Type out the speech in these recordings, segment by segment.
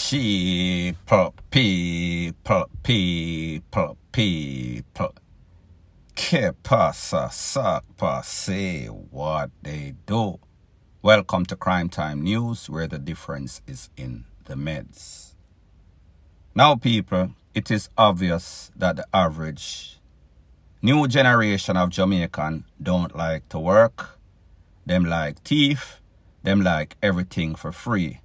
People. Que pasa, sakpa, say what they do. Welcome to Crime Time News, where the difference is in the meds. Now, people, it is obvious that the average new generation of Jamaican don't like to work. Them like thief. Them like everything for free.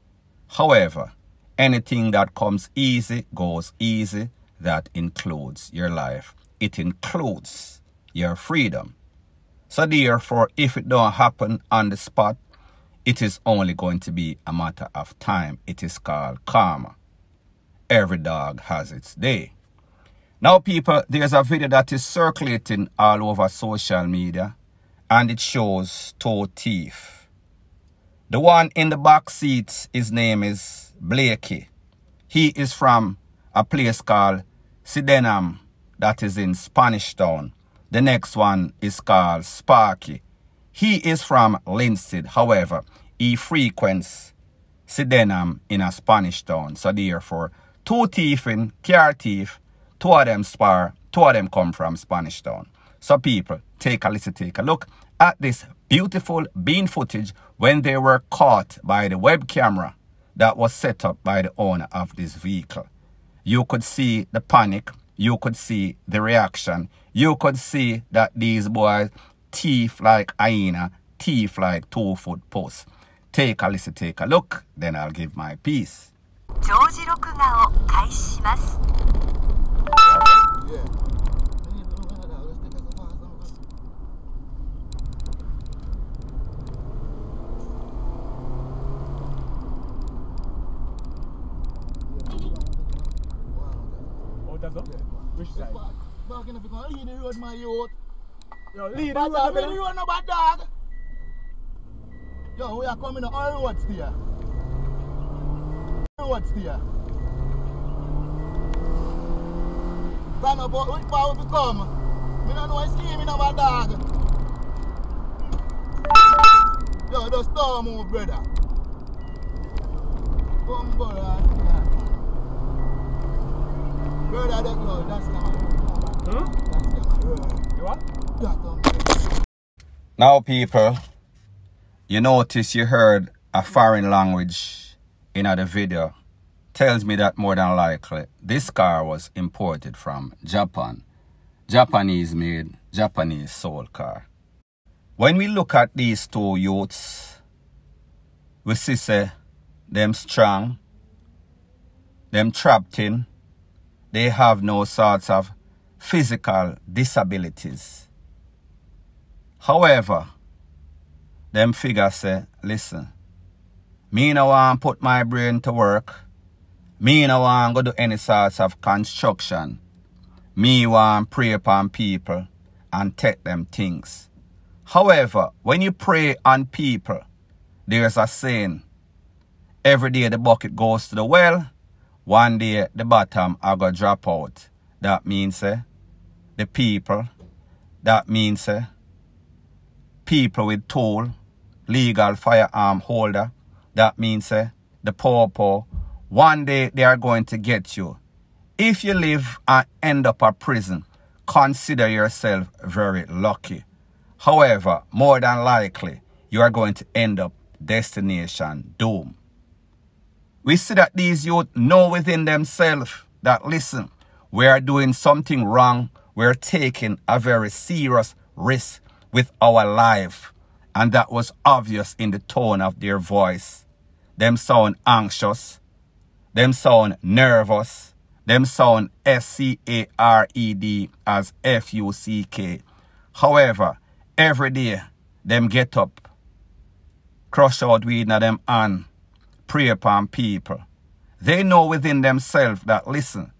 However, anything that comes easy goes easy. That includes your life. It includes your freedom. So therefore, if it don't happen on the spot, it is only going to be a matter of time. It is called karma. Every dog has its day. Now, people, there's a video that is circulating all over social media, and it shows two thieves. The one in the back seat, his name is Blakey. He is from a place called Sydenham, that is in Spanish Town. The next one is called Sparky. He is from Linstead. However, he frequents Sydenham in a Spanish Town. So therefore, two thieving, car thief, two of them spar, two of them come from Spanish Town. So people, take a listen, take a look at this beautiful bean footage when they were caught by the web camera that was set up by the owner of this vehicle. You could see the panic. You could see the reaction. You could see that these boys thief like hyena, thief like 2-foot post. Take a listen, take a look, then I'll give my piece. Which side? Back in the lead the road, my youth. Yo, lead the road, lead the road, no bad dog. Yo, we are coming on our road steer. Road steer. Come about which part we come. We don't know why scheming no bad dog. Yo, just storm move, brother. Come, brother. Brother, that's You what? Now, people, you notice you heard a foreign language in the video. Tells me that more than likely this car was imported from Japan. Japanese made, Japanese sold car. When we look at these two youths, we see say them strong, them trapped in. They have no sorts of physical disabilities. However, them figures say, listen, me no want put my brain to work. Me no want go do any sorts of construction. Me want pray upon people and take them things. However, when you pray on people, there's a saying, every day the bucket goes to the well, one day the bottom are going to drop out. That means the people, that means people with tool, legal firearm holder, that means the poor, one day they are going to get you. If you live and end up a prison, consider yourself very lucky. However, more than likely, you are going to end up destination doom. We see that these youth know within themselves that, listen, we are doing something wrong. We're taking a very serious risk with our life. And that was obvious in the tone of their voice. Them sound anxious. Them sound nervous. Them sound scared as fuck. However, every day, them get up, crush out weed in them hand, pray upon people. They know within themselves that, listen,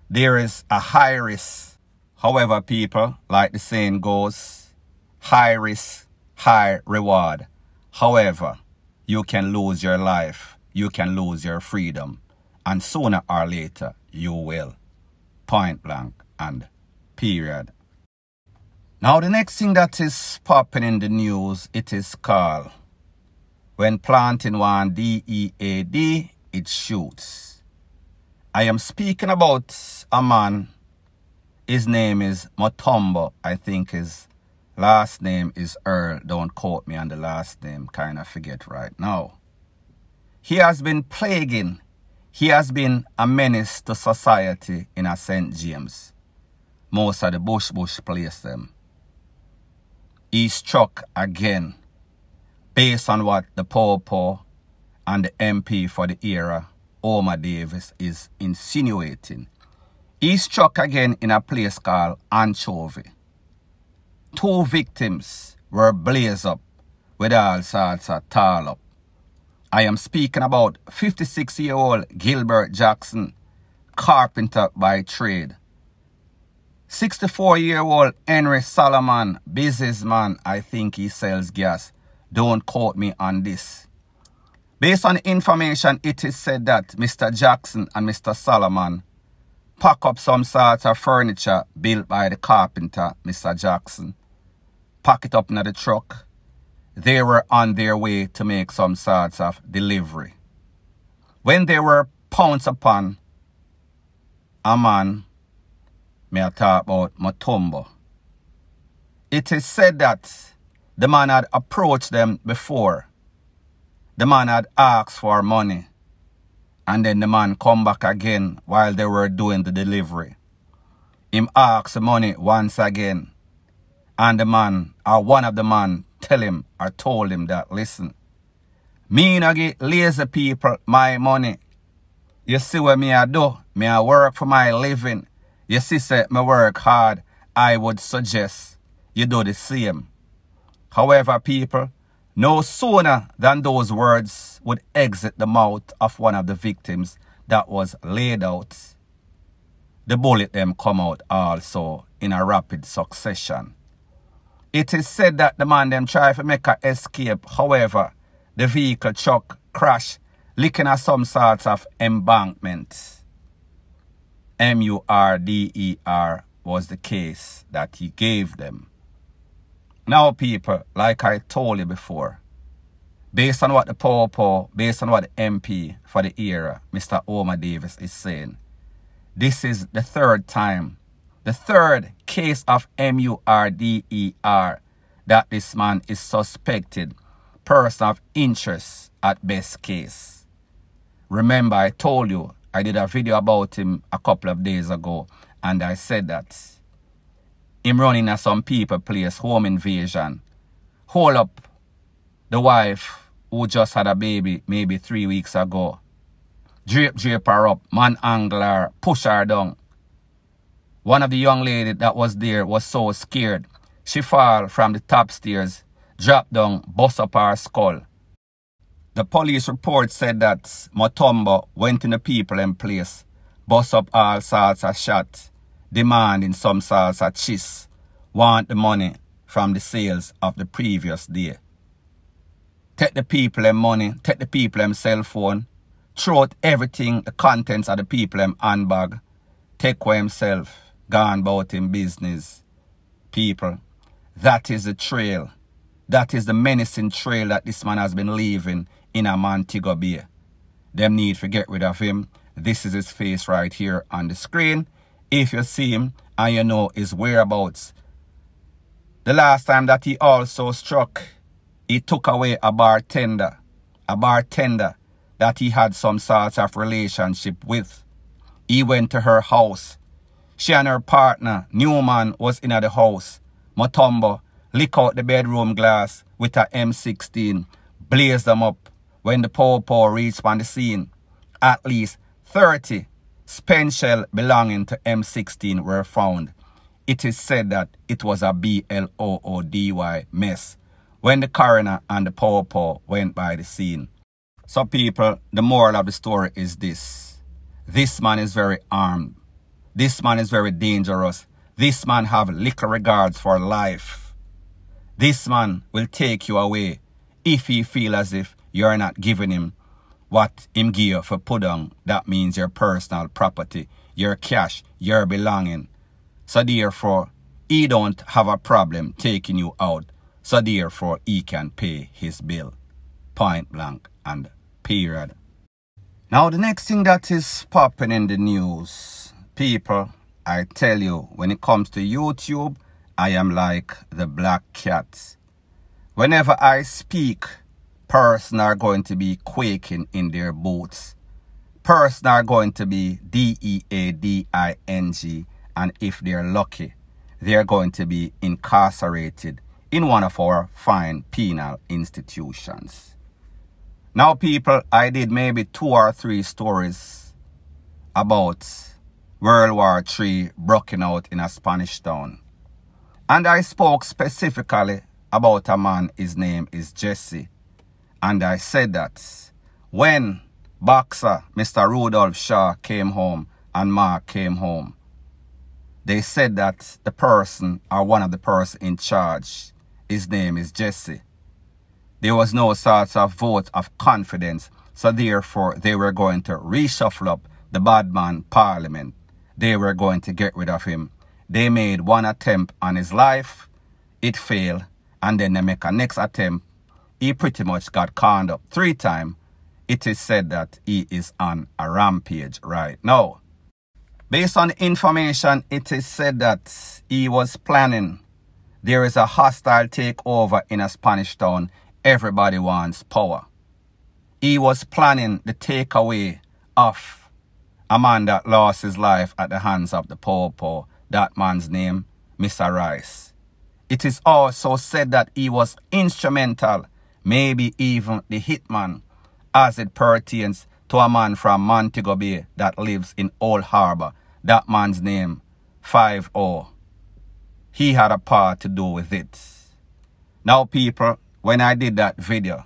there is a high risk. However, people, like the saying goes, high risk, high reward. However, you can lose your life. You can lose your freedom. And sooner or later, you will. Point blank and period. Now, the next thing that is popping in the news, it is called, when planting one DEAD, it shoots. I am speaking about a man. His name is Mutombo. I think his last name is Earl. Don't quote me on the last name. Kind of forget right now. He has been plaguing. He has been a menace to society in a St. James. Most of the bush place them. He struck again based on what the Popo and the MP for the era, Omar Davis, is insinuating. He struck again in a place called Anchovy. 2 victims were blazed up with all sorts of tall up. I am speaking about 56-year-old Gilbert Jackson, carpenter by trade. 64-year-old Henry Solomon, businessman, I think he sells gas. Don't quote me on this. Based on the information, it is said that Mr. Jackson and Mr. Solomon pack up some sorts of furniture built by the carpenter, Mr. Jackson. Pack it up in the truck. They were on their way to make some sorts of delivery. When they were pounced upon, a man, may I talk about Mutombo. It is said that the man had approached them before. The man had asked for money. And then the man come back again while they were doing the delivery. Him asked the money once again. And the man, or one of the man, tell him or told him that, listen, me no get lazy people my money. You see what me I do? Me I work for my living. You see say me work hard. I would suggest you do the same. However, people, no sooner than those words would exit the mouth of one of the victims that was laid out, the bullet them come out also in a rapid succession. It is said that the man them try to make an escape. However, the vehicle truck crashed, licking at some sorts of embankment. MVRDER was the case that he gave them. Now, people, like I told you before, based on what the Popo, based on what the MP for the era, Mr. Omar Davis, is saying, this is the 3rd time, the 3rd case of MVRDER that this man is suspected, person of interest at best case. Remember, I told you, I did a video about him a couple of days ago, and I said that him running at some people place, home invasion, hold up the wife who just had a baby maybe 3 weeks ago, drape her up, manangle her, push her down. One of the young ladies that was there was so scared, she fall from the top stairs, drop down, bust up her skull. The police report said that Mutombo went in the people in place, bust up all sorts of shots, demanding some sorts of chiss, want the money from the sales of the previous day. Take the people them money, take the people them cell phone, throw out everything, the contents of the people them handbag, take away himself, gone about in business. People, that is the trail. That is the menacing trail that this man has been leaving in a Montego Bay. Them need to get rid of him. This is his face right here on the screen. If you see him and you know his whereabouts. The last time that he also struck, he took away a bartender that he had some sort of relationship with. He went to her house. She and her partner, Newman, was in the house. Mutombo lick out the bedroom glass with a M16, blazed them up. When the Popo reached on the scene, at least 30 spent shell belonging to M16 were found. It is said that it was a BLOODY mess when the coroner and the Popo went by the scene. So people, the moral of the story is this. This man is very armed. This man is very dangerous. This man have little regards for life. This man will take you away if he feel as if you're not giving him what him give you for put on. That means your personal property, your cash, your belonging. So therefore, he don't have a problem taking you out. So therefore, he can pay his bill. Point blank and period. Now, the next thing that is popping in the news, people, I tell you, when it comes to YouTube, I am like the black cat. Whenever I speak, persons are going to be quaking in their boots. Persons are going to be deading, and if they're lucky, they're going to be incarcerated in one of our fine penal institutions. Now, people, I did maybe 2 or 3 stories about World War III breaking out in a Spanish town. And I spoke specifically about a man, his name is Jesse. And I said that when boxer Mr. Rudolph Shaw came home and Mark came home, they said that the person or one of the person in charge, his name is Jesse. There was no sort of vote of confidence, so therefore they were going to reshuffle up the bad man parliament. They were going to get rid of him. They made one attempt on his life, it failed, and then they make a next attempt. He pretty much got conned up 3 times. It is said that he is on a rampage right now. Based on information, it is said that he was planning. There is a hostile takeover in a Spanish town. Everybody wants power. He was planning the takeaway of a man that lost his life at the hands of the Popo. That man's name, Mr. Rice. It is also said that he was instrumental, maybe even the hitman, as it pertains to a man from Montego Bay that lives in Old Harbor. That man's name, 5-0. He had a part to do with it. Now, people, when I did that video,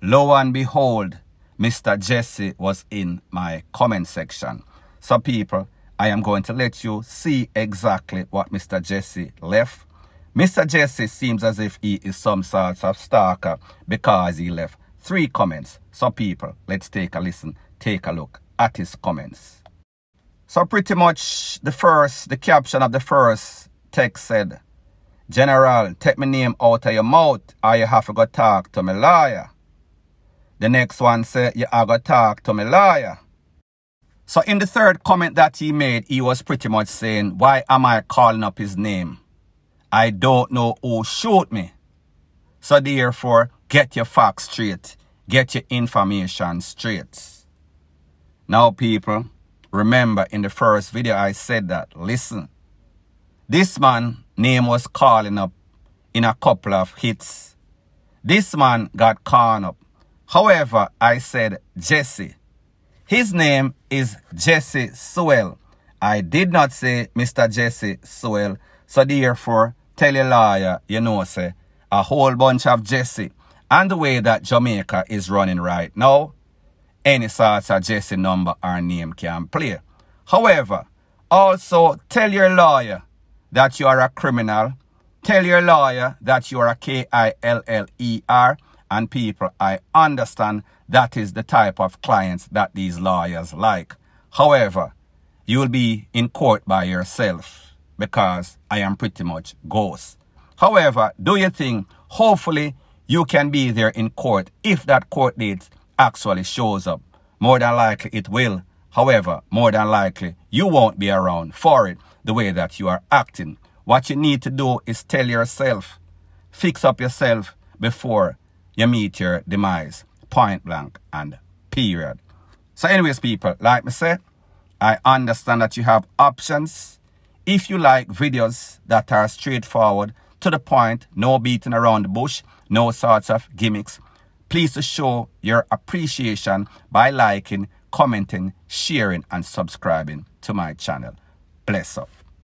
lo and behold, Mr. Jesse was in my comment section. So, people, I am going to let you see exactly what Mr. Jesse left. Mr. Jesse seems as if he is some sort of stalker because he left 3 comments. So, people, let's take a listen, take a look at his comments. So, pretty much the caption of the first text said, "General, take my name out of your mouth or you have to go talk to my lawyer." The next one said, "You have to talk to my lawyer." So in the third comment that he made, he was pretty much saying, "Why am I calling up his name? I don't know who shoot me. So therefore, get your facts straight. Get your information straight." Now, people, remember in the first video I said that, listen, this man name was calling up in a couple of hits. This man got called up. However, I said Jesse. His name is Jesse Sewell. I did not say Mr. Jesse Sewell. So therefore, tell your lawyer, you know, say, a whole bunch of Jesse. And the way that Jamaica is running right now, any sort of Jesse number or name can play. However, also tell your lawyer that you are a criminal. Tell your lawyer that you are a KILLER. And people, I understand that is the type of clients that these lawyers like. However, you will be in court by yourself because I am pretty much ghost. However, do your thing. Hopefully, you can be there in court if that court date actually shows up. More than likely, it will. However, more than likely, you won't be around for it the way that you are acting. What you need to do is tell yourself, fix up yourself before you meet your demise. Point blank and period. So anyways, people, like me said, I understand that you have options. If you like videos that are straightforward, to the point, no beating around the bush, no sorts of gimmicks, please show your appreciation by liking, commenting, sharing, and subscribing to my channel. Bless up.